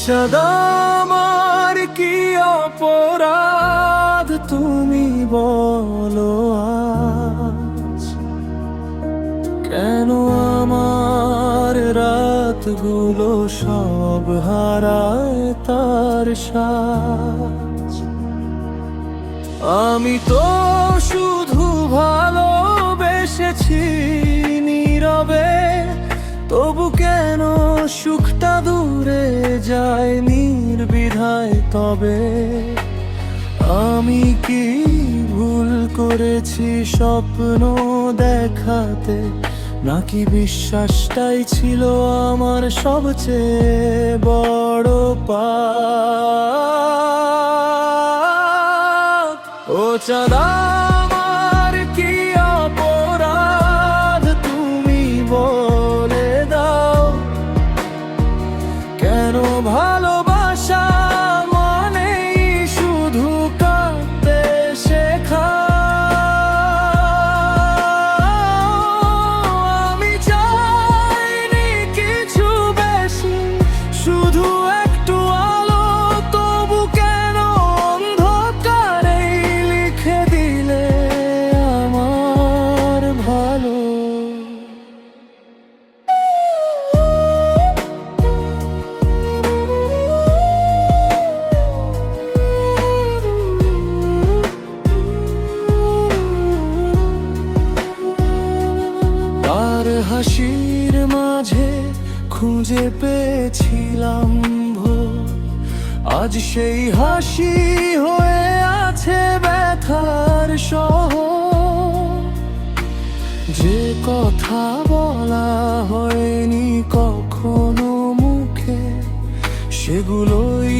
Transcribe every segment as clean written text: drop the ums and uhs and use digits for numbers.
চাঁদা আমার কি অপরাধ তুমি বলো আজ, কেন আমার রাতগুলো সব হারায় তার সাজ। আমি তো শুধু ভালোবেসেছি নীরবে, তবু কেন সুখটা দূরে যায় নির্বিধায় তবে। আমি কি ভুল করেছি স্বপ্ন দেখাতে, নাকি বিশ্বাসটাই ছিল আমার সবচেয়ে বড় পাপ। ও চাঁদা আমার কি অপরাধ তুমি বলে দাও, কেন ভালোবাসা মানেই শুধু কাঁদতে শেখা। আমি চাইনি কিছু বেশি, শুধু একটু আলো, তবু কেন অন্ধকারে লিখে দিলে আমার ভালো। তার হাসির মাঝে খুঁজে পেয়েছিলাম ভোর, আজ সেই হাসি হয়ে আছে ব্যথার শহর। যে কথা বলা হয়নি কখনো মুখে, সেগুলোই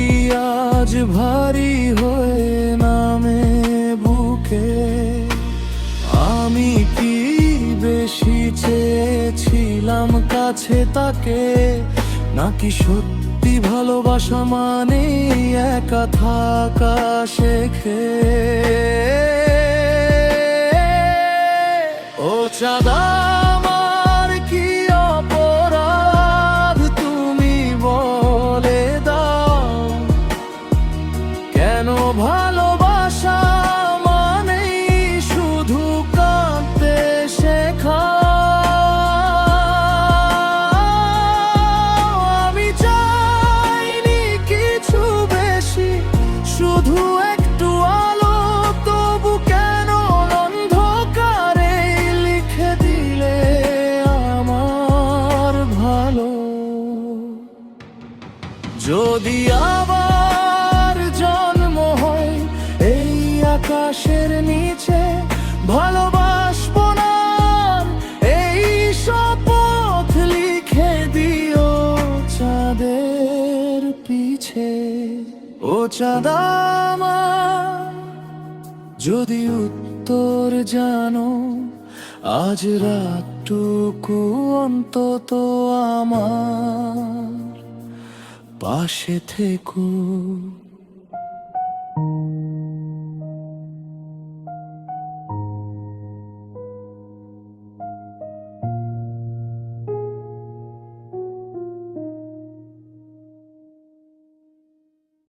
আজ ভারী হয়ে নামে বুকে। আমি কি বেশি চেয়েছিলাম কাছে তাকে, নাকি সত্যি ভালোবাসা মানে একা থাকা শেখে। ও চাঁদা আমার কি অপরাধ তুমি বলে দাও, কেন ভালোবাসা মানেই শুধু কাঁদতে শেখা। আমি চাইনি কিছু বেশি, শুধু একটু আলো, তবু কেন অন্ধকারে লিখে দিলে আমার ভালো। যদি আবার জন্ম হয় এই আকাশের নিচে, ভালোবাসবো না এই শপথ লিখে দিও চাঁদের পিছে। ও চাঁদা আমার, যদি উত্তর জানো, আজ রাতটুকু অন্তত আমার পাশে থেকো।